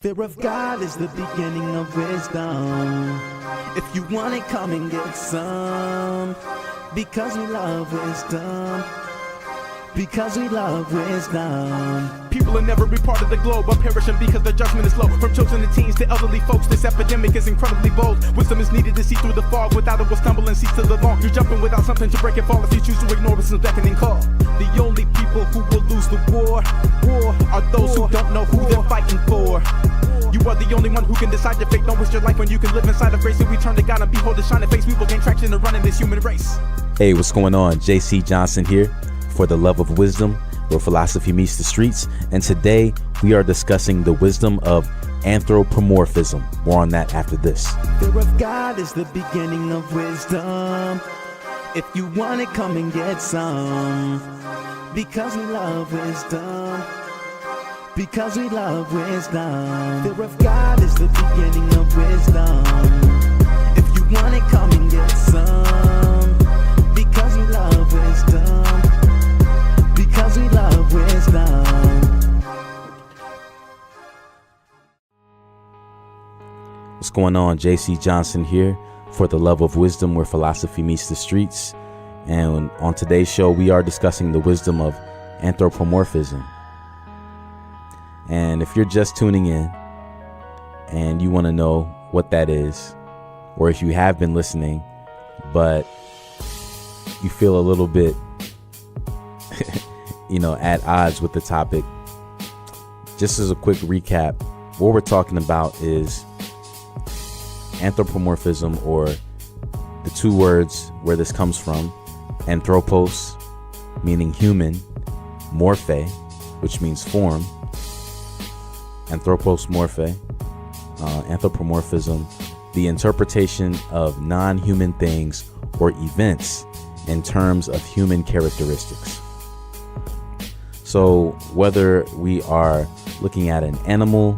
Fear of God is the beginning of wisdom. If you want it, come and get some. Because we love wisdom. Because we love wisdom. People in every part of the globe are perishing because their judgment is low. From children to teens to elderly folks, this epidemic is incredibly bold. Wisdom is needed to see through the fog. Without it, we'll stumble and cease to live on. You're jumping without something to break and fall if you choose to ignore wisdom's beckoning call. The only people who will lose the war are those who don't know who they're fighting for. You are the only one who can decide your fate. Don't waste your life when you can live inside of grace. If we turn to God and behold His shining face, we will gain traction to run in this human race. Hey, what's going on? JC Johnson here for the Love of Wisdom, where philosophy meets the streets. And today we are discussing the wisdom of anthropomorphism. More on that after this. Fear of God is the beginning of wisdom. If you want it, come and get some. Because we love wisdom. Because we love wisdom. Fear of God is the beginning of wisdom. If you want it, come and get some. Because we love wisdom. Because we love wisdom. What's going on? JC Johnson here for the Love of Wisdom, where philosophy meets the streets. And on today's show, we are discussing the wisdom of anthropomorphism. And if you're just tuning in and you want to know what that is, or if you have been listening, but you feel a little bit at odds with the topic, just as a quick recap, what we're talking about is anthropomorphism, or the two words where this comes from: anthropos, meaning human; morphe, which means form. Anthropos, morphe, anthropomorphism, the interpretation of non-human things or events in terms of human characteristics. So whether we are looking at an animal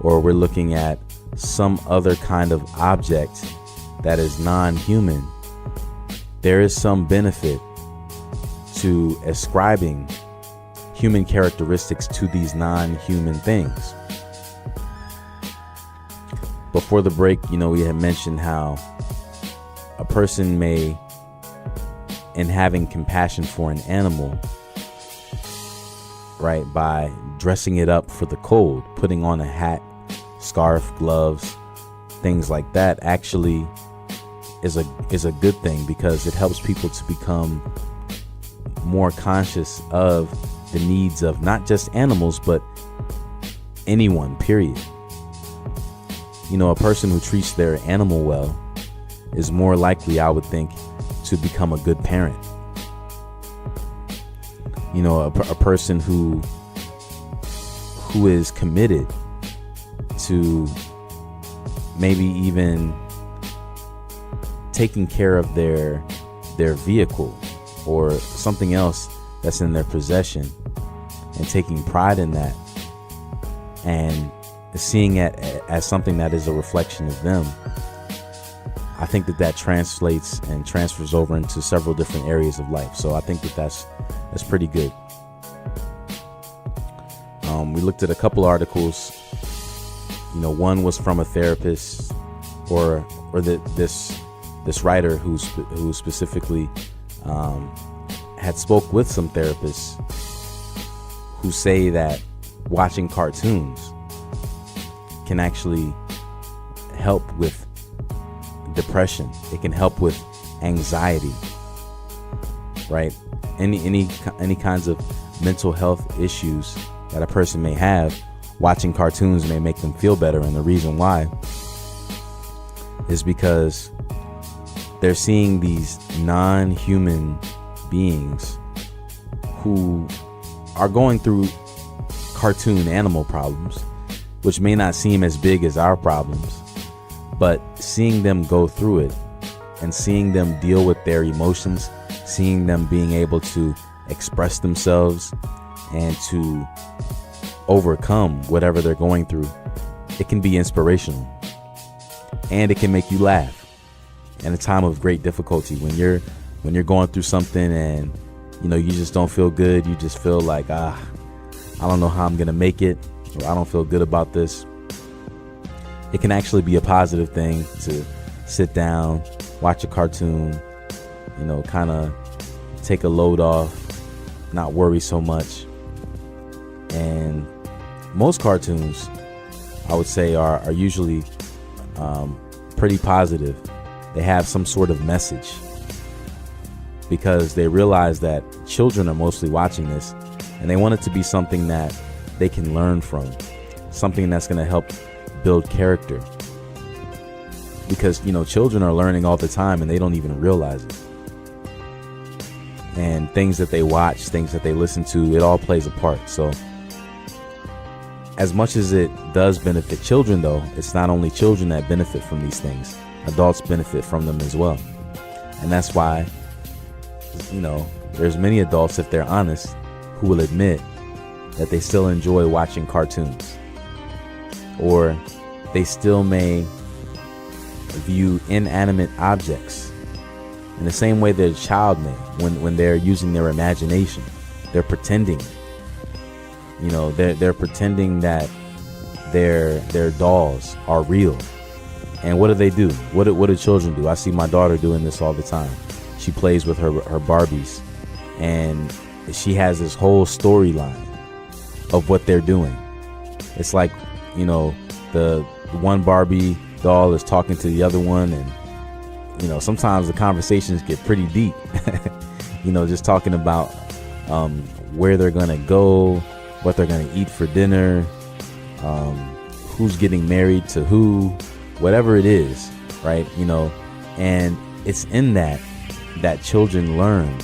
or we're looking at some other kind of object that is non-human, there is some benefit to ascribing human characteristics to these non-human things. Before the break, we had mentioned how a person may, in having compassion for an animal, right, by dressing it up for the cold, putting on a hat, scarf, gloves, things like that, actually is a good thing, because it helps people to become more conscious of the needs of not just animals, but anyone, period. A person who treats their animal well is more likely, I would think, to become a good parent. A person who is committed to maybe even taking care of their vehicle or something else that's in their possession, and taking pride in that, and seeing it as something that is a reflection of them, I think that translates and transfers over into several different areas of life. So I think that's pretty good. We looked at a couple articles. One was from a therapist, or this writer who specifically had spoke with some therapists who say that watching cartoons can actually help with depression. It can help with anxiety, right? Any kinds of mental health issues that a person may have, watching cartoons may make them feel better. And the reason why is because they're seeing these non-human beings who are going through cartoon animal problems, which may not seem as big as our problems, but seeing them go through it and seeing them deal with their emotions, seeing them being able to express themselves and to overcome whatever they're going through, it can be inspirational, and it can make you laugh in a time of great difficulty. When you're going through something and you just don't feel good, you just feel like I don't know how I'm gonna make it, or I don't feel good about this. it can actually be a positive thing to sit down, watch a cartoon, kind of take a load off, not worry so much. And most cartoons, I would say, are usually pretty positive. They have some sort of message, because they realize that children are mostly watching this, and they want it to be something that they can learn from, something that's going to help build character. Because, children are learning all the time and they don't even realize it. And things that they watch, things that they listen to, it all plays a part. So as much as it does benefit children, though, it's not only children that benefit from these things. Adults benefit from them as well. And that's why, there's many adults, if they're honest, who will admit that they still enjoy watching cartoons, or they still may view inanimate objects in the same way that a child may, when they're using their imagination. They're pretending, they're pretending that their dolls are real. And what do? What do children do? I see my daughter doing this all the time. She plays with her Barbies, and she has this whole storyline of what they're doing. It's like, the one Barbie doll is talking to the other one, and sometimes the conversations get pretty deep. Just talking about where they're gonna go, what they're gonna eat for dinner, who's getting married to who, whatever it is, right? And it's in that children learn.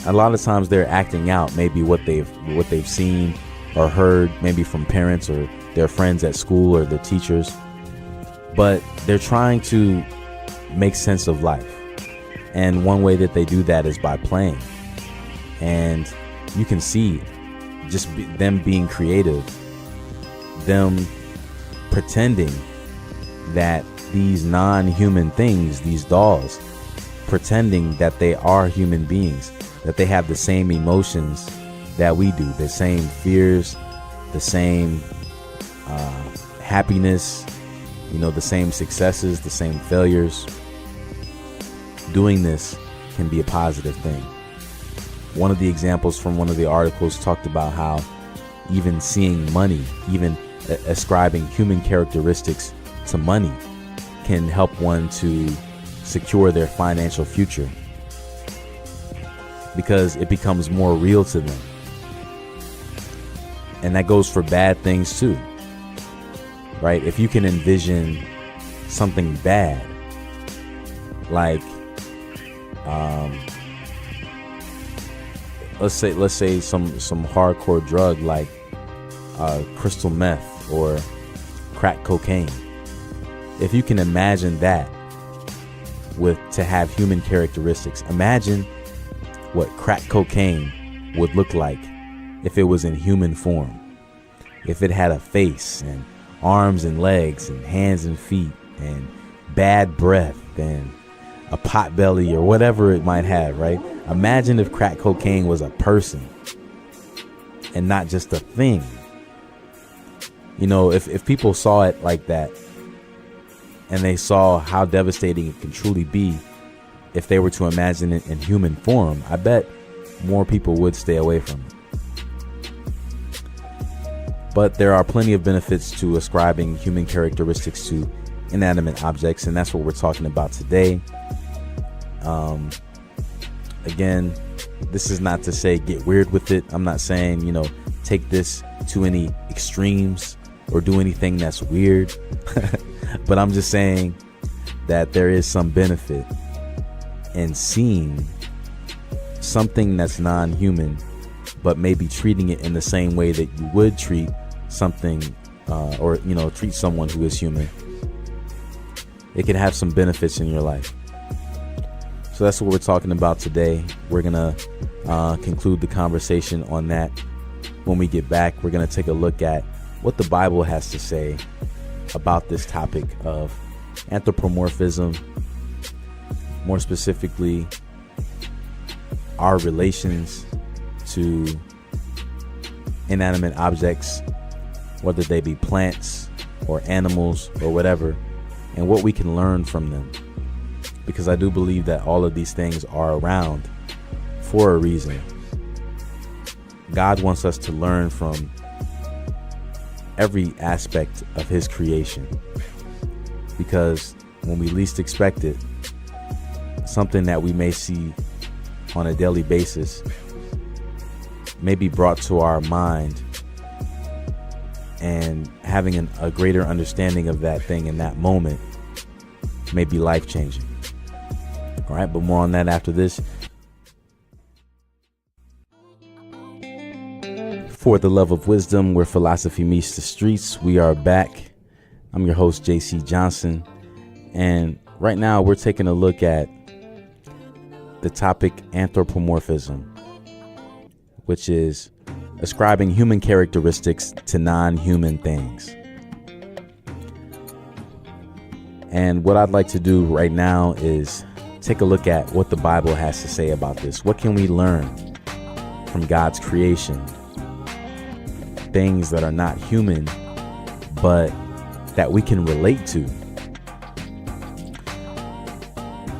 A lot of times they're acting out maybe what they've seen or heard, maybe from parents or their friends at school or their teachers, but they're trying to make sense of life. And one way that they do that is by playing. And you can see just them being creative, them pretending that these non-human things, these dolls, pretending that they are human beings, that they have the same emotions that we do, the same fears, the same happiness, the same successes, the same failures. Doing this can be a positive thing. One of the examples from one of the articles talked about how even seeing money, even ascribing human characteristics to money, can help one to secure their financial future, because it becomes more real to them. And that goes for bad things too, right? If you can envision something bad, like let's say some hardcore drug like crystal meth or crack cocaine. If you can imagine that to have human characteristics, imagine what crack cocaine would look like if it was in human form. If it had a face and arms and legs and hands and feet and bad breath and a pot belly or whatever it might have, right? Imagine if crack cocaine was a person and not just a thing. If people saw it like that, and they saw how devastating it can truly be if they were to imagine it in human form, I bet more people would stay away from it. But there are plenty of benefits to ascribing human characteristics to inanimate objects, and that's what we're talking about today. Again, this is not to say get weird with it. I'm not saying, take this to any extremes or do anything that's weird. But I'm just saying that there is some benefit in seeing something that's non-human, but maybe treating it in the same way that you would treat something or treat someone who is human. It can have some benefits in your life. So that's what we're talking about today. We're gonna conclude the conversation on that. When we get back, we're gonna take a look at what the Bible has to say about this topic of anthropomorphism, more specifically our relations to inanimate objects, whether they be plants or animals or whatever, and what we can learn from them. Because I do believe that all of these things are around for a reason. God wants us to learn from every aspect of his creation, because when we least expect it, something that we may see on a daily basis may be brought to our mind, and having a greater understanding of that thing in that moment may be life-changing. All right, but more on that after this. For the love of wisdom, where philosophy meets the streets, we are back. I'm your host, JC Johnson, and right now we're taking a look at the topic anthropomorphism, which is ascribing human characteristics to non-human things. And what I'd like to do right now is take a look at what the Bible has to say about this. What can we learn from God's creation? Things that are not human, but that we can relate to.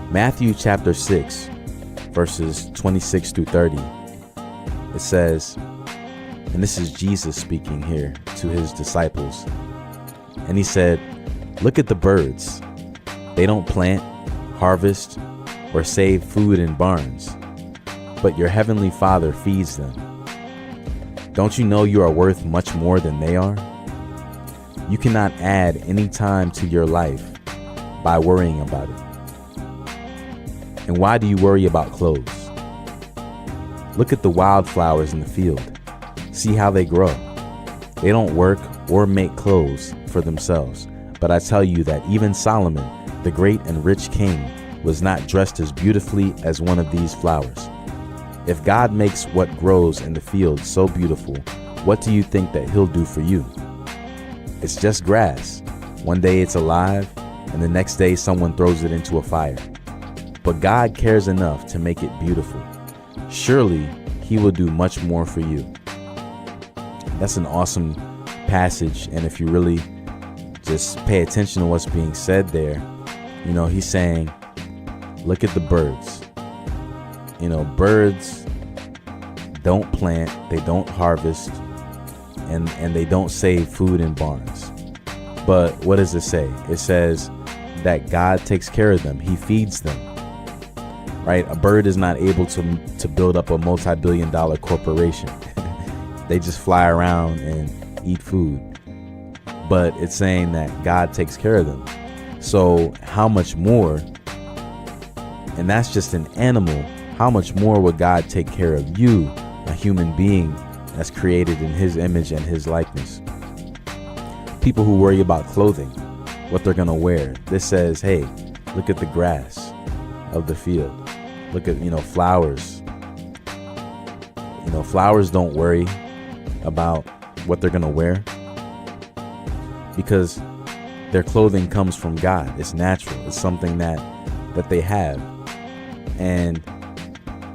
Matthew chapter 6, verses 26 through 30. It says, and this is Jesus speaking here to his disciples, and he said, "Look at the birds. They don't plant, harvest, or save food in barns, but your heavenly Father feeds them. Don't you know you are worth much more than they are? You cannot add any time to your life by worrying about it. And why do you worry about clothes? Look at the wildflowers in the field. See how they grow. They don't work or make clothes for themselves. But I tell you that even Solomon, the great and rich king, was not dressed as beautifully as one of these flowers. If God makes what grows in the field so beautiful, what do you think that he'll do for you? It's just grass. One day it's alive, and the next day someone throws it into a fire. But God cares enough to make it beautiful. Surely he will do much more for you." That's an awesome passage, and if you really just pay attention to what's being said there, he's saying, look at the birds. Birds don't plant, they don't harvest, and they don't save food in barns. But what does it say? It says that God takes care of them. He feeds them, right? A bird is not able to build up a multi-billion-dollar corporation. They just fly around and eat food. But it's saying that God takes care of them. So how much more, and that's just an animal, how much more would God take care of you, a human being that's created in his image and his likeness? People who worry about clothing, what they're going to wear. This says, hey, look at the grass of the field. Look at, flowers. Flowers don't worry about what they're going to wear, because their clothing comes from God. It's natural. It's something that they have. And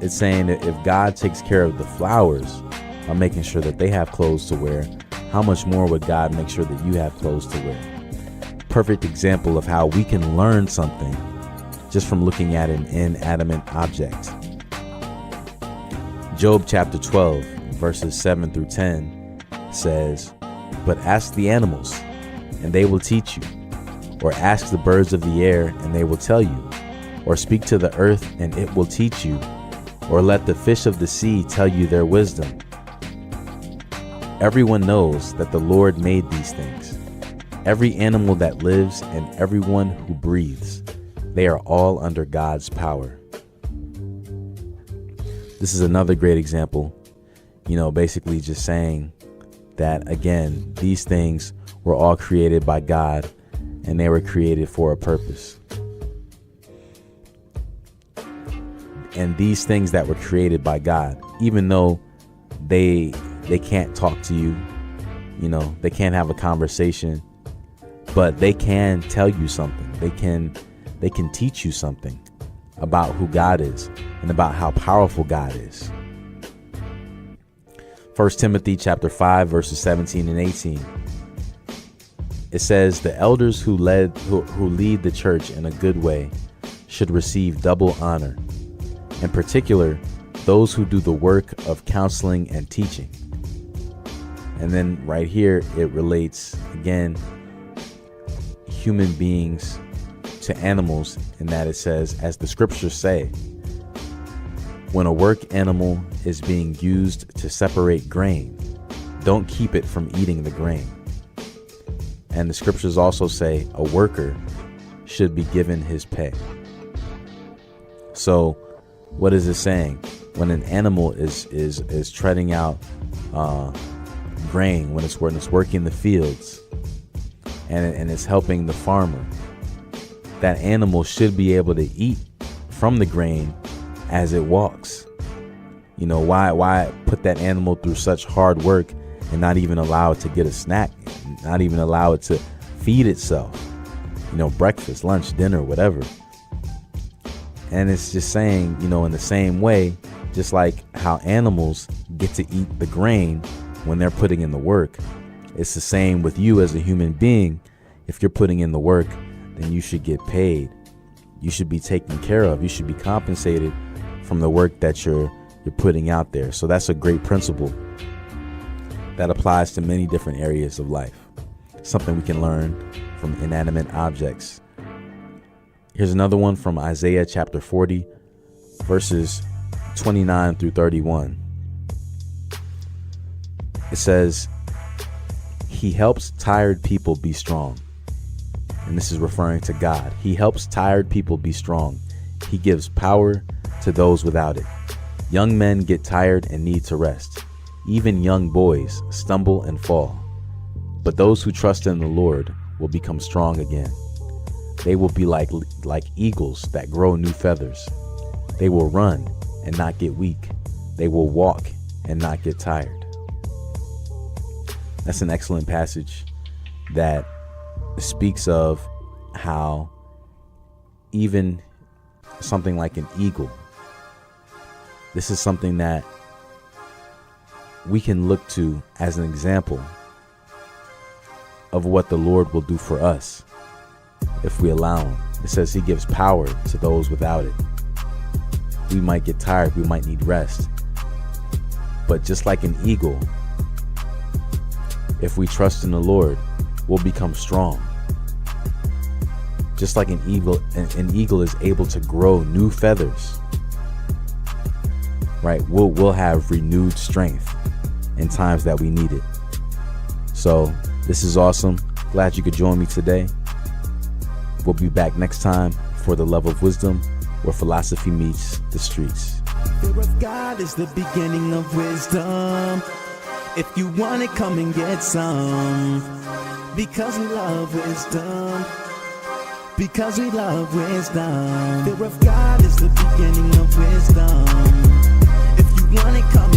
it's saying that if God takes care of the flowers by making sure that they have clothes to wear, how much more would God make sure that you have clothes to wear? Perfect example of how we can learn something just from looking at an inanimate object. Job chapter 12, verses 7 through 10 says, "But ask the animals, and they will teach you. Or ask the birds of the air, and they will tell you. Or speak to the earth, and it will teach you. Or let the fish of the sea tell you their wisdom. Everyone knows that the Lord made these things. Every animal that lives and everyone who breathes, they are all under God's power." This is another great example, basically just saying that, again, these things were all created by God, and they were created for a purpose. And these things that were created by God, even though they can't talk to you, they can't have a conversation, but they can tell you something. They can teach you something about who God is and about how powerful God is. 1 Timothy chapter 5, verses 17 and 18. it says the elders who lead the church in a good way should receive double honor. In particular, those who do the work of counseling and teaching. And then right here, it relates again human beings to animals, in that it says, as the scriptures say, when a work animal is being used to separate grain, don't keep it from eating the grain. And the scriptures also say a worker should be given his pay. So what is it saying? When an animal is treading out grain, when it's working the fields and it's helping the farmer, that animal should be able to eat from the grain as it walks. You know, why put that animal through such hard work and not even allow it to get a snack, not even allow it to feed itself, you know, breakfast, lunch, dinner, whatever. And it's just saying, you know, in the same way, just like how animals get to eat the grain when they're putting in the work, it's the same with you as a human being. If you're putting in the work, then you should get paid. You should be taken care of. You should be compensated from the work that you're putting out there. So that's a great principle that applies to many different areas of life. Something we can learn from inanimate objects. Here's another one from Isaiah chapter 40, verses 29 through 31. It says, he helps tired people be strong. And this is referring to God. He helps tired people be strong. He gives power to those without it. Young men get tired and need to rest. Even young boys stumble and fall. But those who trust in the Lord will become strong again. They will be like eagles that grow new feathers. They will run and not get weak. They will walk and not get tired. That's an excellent passage that speaks of how even something like an eagle, this is something that we can look to as an example of what the Lord will do for us if we allow him. It says he gives power to those without it. We might get tired, we might need rest, but just like an eagle, if we trust in the Lord, we'll become strong. Just like an eagle is able to grow new feathers, right? We'll have renewed strength in times that we need it. So this is awesome. Glad you could join me today. We'll be back next time for the Love of Wisdom, where philosophy meets the streets. Fear of God is the beginning of wisdom. If you want it, come and get some. Because we love wisdom. Because we love wisdom. Fear of God is the beginning of wisdom. If you want it, come